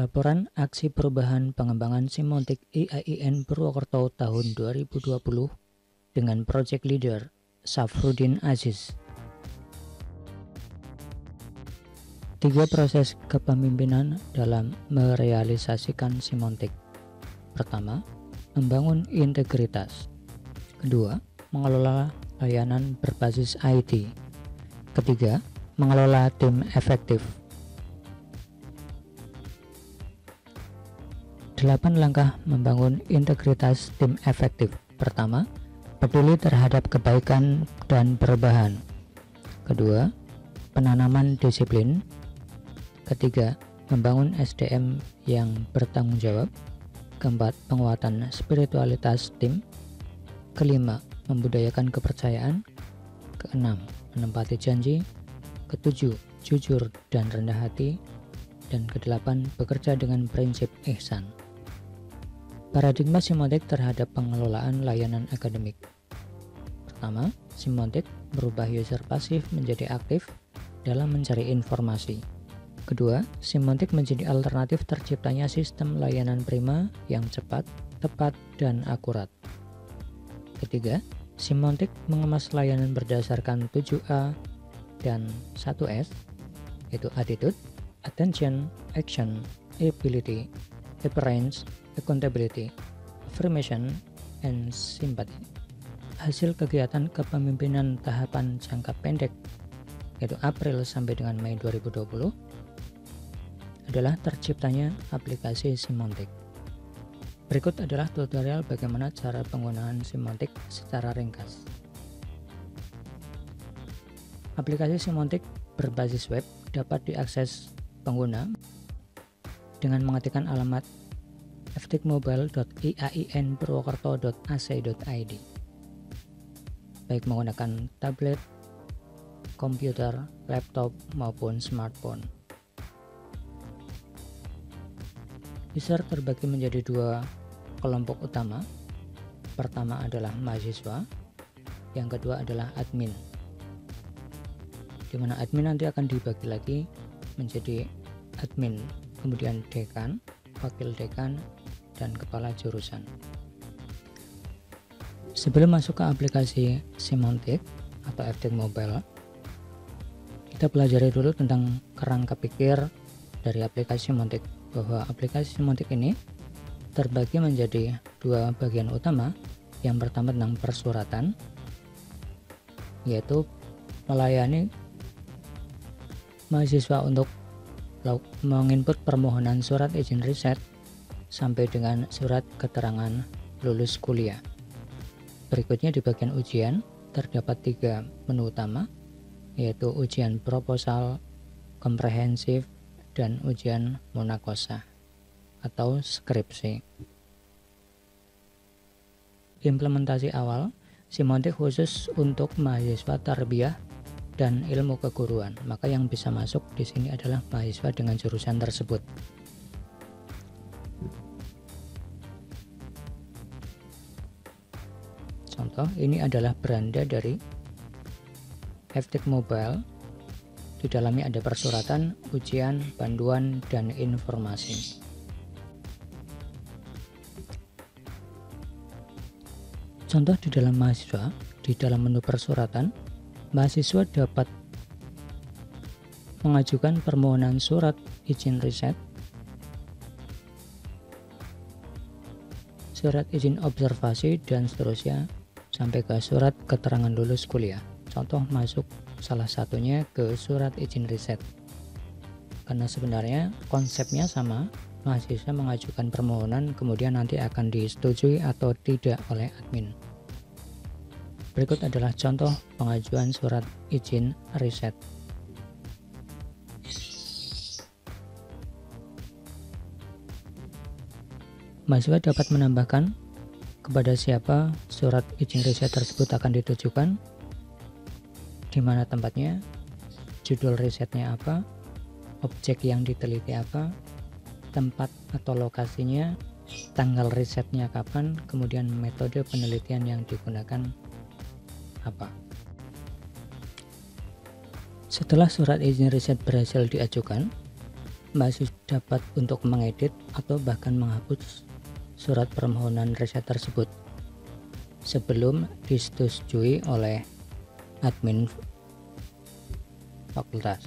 Laporan Aksi Perubahan Pengembangan Simontik IAIN Purwokerto tahun 2020 dengan Project Leader Safruddin Aziz. 3 proses kepemimpinan dalam merealisasikan Simontik. Pertama, membangun integritas. Kedua, mengelola layanan berbasis IT. Ketiga, mengelola tim efektif. 8 langkah membangun integritas tim efektif. Pertama, peduli terhadap kebaikan dan perubahan. Kedua, penanaman disiplin. Ketiga, membangun SDM yang bertanggung jawab. Keempat, penguatan spiritualitas tim. Kelima, membudayakan kepercayaan. Keenam, menempati janji. Ketujuh, jujur dan rendah hati. Dan kedelapan, bekerja dengan prinsip ihsan. Paradigma Simontik terhadap pengelolaan layanan akademik. Pertama, Simontik merubah user pasif menjadi aktif dalam mencari informasi. Kedua, Simontik menjadi alternatif terciptanya sistem layanan prima yang cepat, tepat, dan akurat. Ketiga, Simontik mengemas layanan berdasarkan 7A dan 1S, yaitu attitude, attention, action, ability, appearance, accountability, affirmation, and sympathy. Hasil kegiatan kepemimpinan tahapan jangka pendek, yaitu April sampai dengan Mei 2020, adalah terciptanya aplikasi Simontik. Berikut adalah tutorial bagaimana cara penggunaan Simontik secara ringkas. Aplikasi Simontik berbasis web dapat diakses pengguna dengan mengetikkan alamat ftikmobile.iainpurwokerto.ac.id, baik menggunakan tablet, komputer, laptop, maupun smartphone. User terbagi menjadi 2 kelompok utama. Pertama adalah mahasiswa, yang kedua adalah admin, di mana admin nanti akan dibagi lagi menjadi admin, kemudian dekan, wakil dekan, dan kepala jurusan. Sebelum masuk ke aplikasi Simontik atau ftikmobile, kita pelajari dulu tentang kerangka pikir dari aplikasi Simontik, bahwa aplikasi Simontik ini terbagi menjadi 2 bagian utama. Yang pertama tentang persuratan, yaitu melayani mahasiswa untuk menginput permohonan surat izin riset sampai dengan surat keterangan lulus kuliah. Berikutnya di bagian ujian terdapat 3 menu utama, yaitu ujian proposal, komprehensif, dan ujian munakosah atau skripsi. Implementasi awal, Simontik khusus untuk mahasiswa tarbiyah dan ilmu keguruan, maka yang bisa masuk di sini adalah mahasiswa dengan jurusan tersebut. Contoh, ini adalah beranda dari ftikmobile. Di dalamnya ada persuratan, ujian, panduan, dan informasi. Contoh di dalam mahasiswa, di dalam menu persuratan, mahasiswa dapat mengajukan permohonan surat izin riset, surat izin observasi, dan seterusnya sampai ke surat keterangan lulus kuliah. Contoh masuk salah satunya ke surat izin riset, karena sebenarnya konsepnya sama. Mahasiswa mengajukan permohonan, kemudian nanti akan disetujui atau tidak oleh admin. Berikut adalah contoh pengajuan surat izin riset. Mahasiswa dapat menambahkan kepada siapa surat izin riset tersebut akan ditujukan, di mana tempatnya, judul risetnya apa, objek yang diteliti apa, tempat atau lokasinya, tanggal risetnya kapan, kemudian metode penelitian yang digunakan apa. Setelah surat izin riset berhasil diajukan, mahasiswa dapat untuk mengedit atau bahkan menghapus surat permohonan riset tersebut sebelum disetujui oleh admin fakultas.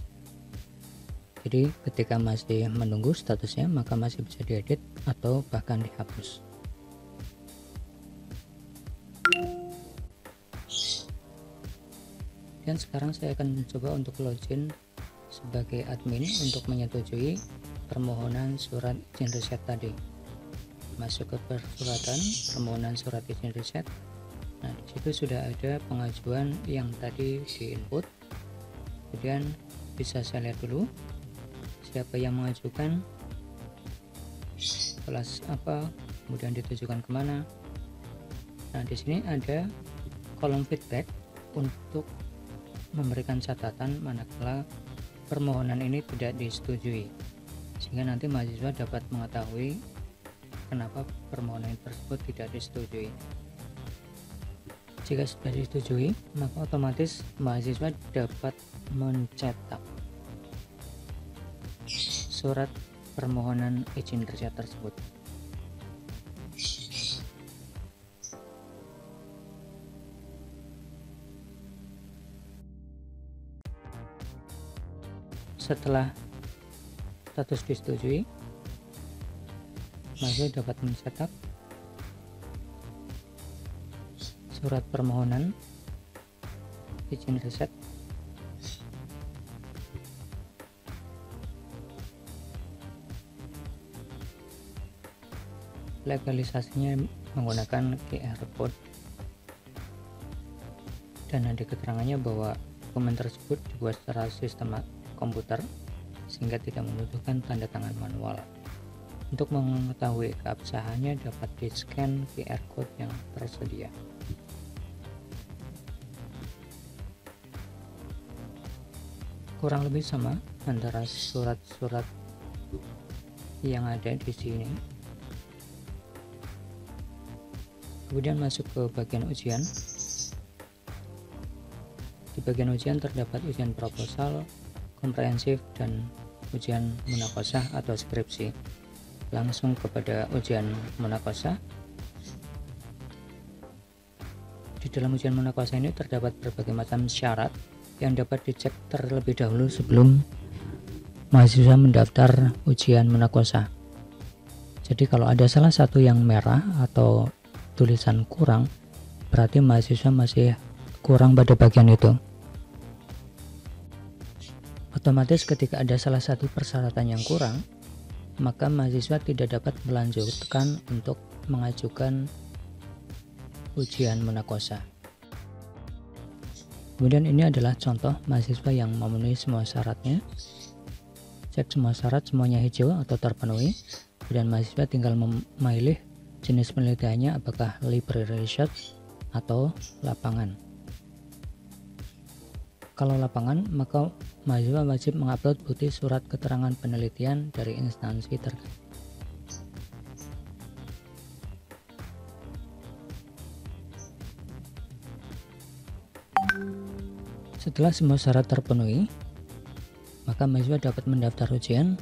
Jadi ketika masih menunggu statusnya, maka masih bisa diedit atau bahkan dihapus. Dan sekarang saya akan mencoba untuk login sebagai admin untuk menyetujui permohonan surat izin riset tadi. Masuk ke persyaratan permohonan surat izin riset. Nah, di situ sudah ada pengajuan yang tadi di input. Kemudian bisa saya lihat dulu siapa yang mengajukan, kelas apa, kemudian ditujukan kemana. Nah, di sini ada kolom feedback untuk memberikan catatan manakala permohonan ini tidak disetujui, sehingga nanti mahasiswa dapat mengetahui kenapa permohonan tersebut tidak disetujui. Jika sudah disetujui, maka otomatis mahasiswa dapat mencetak surat permohonan izin riset tersebut. Setelah status disetujui, mahasiswa dapat mencetak surat permohonan izin riset legalisasinya menggunakan QR code, dan ada keterangannya bahwa dokumen tersebut dibuat secara sistem komputer sehingga tidak membutuhkan tanda tangan manual. Untuk mengetahui keabsahannya dapat di-scan QR code yang tersedia. Kurang lebih sama antara surat-surat yang ada di sini. Kemudian masuk ke bagian ujian. Di bagian ujian terdapat ujian proposal, komprehensif, dan ujian munakosah atau skripsi. Langsung kepada ujian munakosah. Di dalam ujian munakosah ini terdapat berbagai macam syarat yang dapat dicek terlebih dahulu sebelum mahasiswa mendaftar ujian munakosah. Jadi kalau ada salah satu yang merah atau tulisan kurang, berarti mahasiswa masih kurang pada bagian itu. Otomatis ketika ada salah satu persyaratan yang kurang, maka mahasiswa tidak dapat melanjutkan untuk mengajukan ujian munakosah. Kemudian ini adalah contoh mahasiswa yang memenuhi semua syaratnya. Cek semua syarat, semuanya hijau atau terpenuhi. Kemudian mahasiswa tinggal memilih jenis penelitiannya, apakah library research atau lapangan. Kalau lapangan, maka mahasiswa wajib mengupload bukti surat keterangan penelitian dari instansi terkait. Setelah semua syarat terpenuhi, maka mahasiswa dapat mendaftar ujian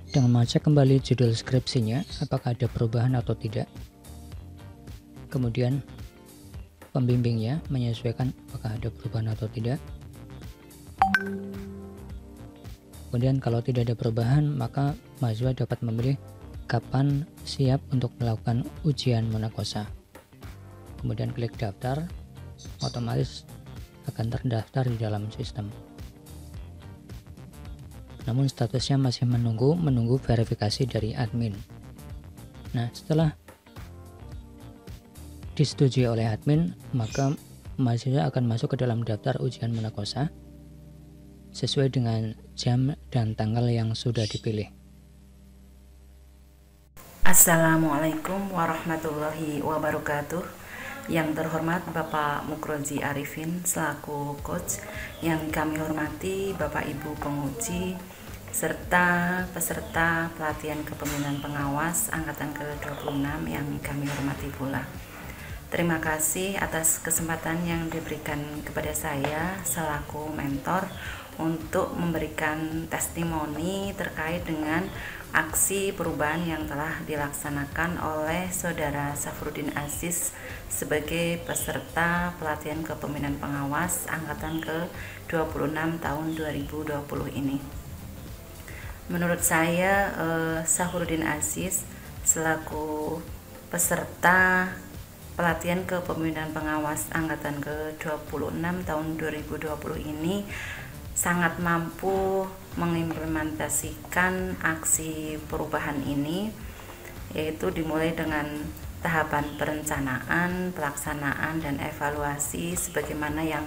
dengan mengecek kembali judul skripsinya apakah ada perubahan atau tidak. Kemudian pembimbingnya menyesuaikan apakah ada perubahan atau tidak. Kemudian kalau tidak ada perubahan, maka mahasiswa dapat memilih kapan siap untuk melakukan ujian munakosah. Kemudian klik daftar, otomatis akan terdaftar di dalam sistem. Namun statusnya masih menunggu verifikasi dari admin. Nah, setelah disetujui oleh admin, maka mahasiswa akan masuk ke dalam daftar ujian munakosah sesuai dengan jam dan tanggal yang sudah dipilih. Assalamualaikum warahmatullahi wabarakatuh. Yang terhormat Bapak Mukrozi Arifin selaku coach, yang kami hormati Bapak Ibu penguji serta peserta pelatihan kepemimpinan pengawas angkatan ke-26 yang kami hormati pula. Terima kasih atas kesempatan yang diberikan kepada saya selaku mentor untuk memberikan testimoni terkait dengan aksi perubahan yang telah dilaksanakan oleh Saudara Safrudin Aziz sebagai peserta pelatihan kepemimpinan pengawas angkatan ke-26 tahun 2020 ini. Menurut saya, Safrudin Aziz selaku peserta pelatihan kepemimpinan pengawas angkatan ke-26 tahun 2020 ini sangat mampu mengimplementasikan aksi perubahan ini, yaitu dimulai dengan tahapan perencanaan, pelaksanaan, dan evaluasi sebagaimana yang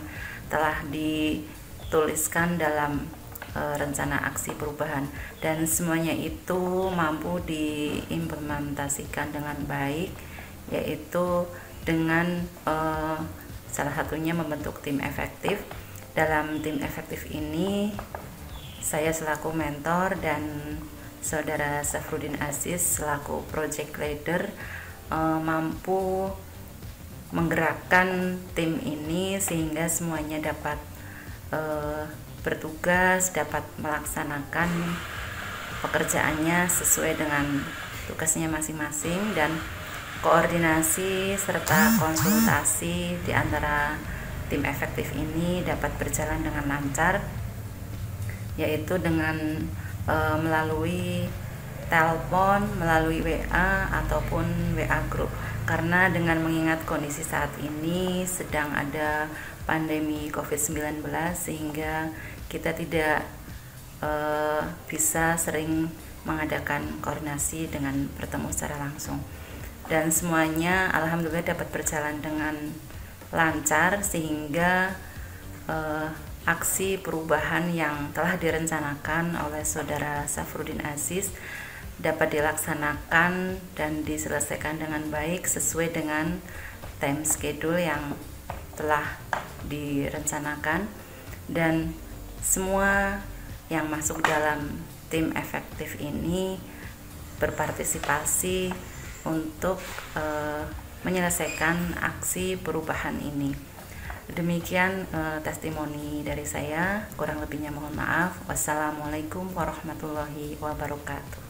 telah dituliskan dalam rencana aksi perubahan, dan semuanya itu mampu diimplementasikan dengan baik, yaitu dengan salah satunya membentuk tim efektif. Dalam tim efektif ini, saya selaku mentor dan Saudara Safrudin Aziz selaku project leader mampu menggerakkan tim ini sehingga semuanya dapat bertugas, dapat melaksanakan pekerjaannya sesuai dengan tugasnya masing-masing, dan koordinasi serta konsultasi di antara tim efektif ini dapat berjalan dengan lancar, yaitu dengan melalui telepon, melalui WA ataupun WA group. Karena dengan mengingat kondisi saat ini sedang ada pandemi COVID-19 sehingga kita tidak bisa sering mengadakan koordinasi dengan bertemu secara langsung. Dan semuanya alhamdulillah dapat berjalan dengan lancar sehingga aksi perubahan yang telah direncanakan oleh Saudara Safrudin Aziz dapat dilaksanakan dan diselesaikan dengan baik sesuai dengan time schedule yang telah direncanakan, dan semua yang masuk dalam tim efektif ini berpartisipasi untuk menyelesaikan aksi perubahan ini. Demikian testimoni dari saya, kurang lebihnya mohon maaf. Wassalamualaikum warahmatullahi wabarakatuh.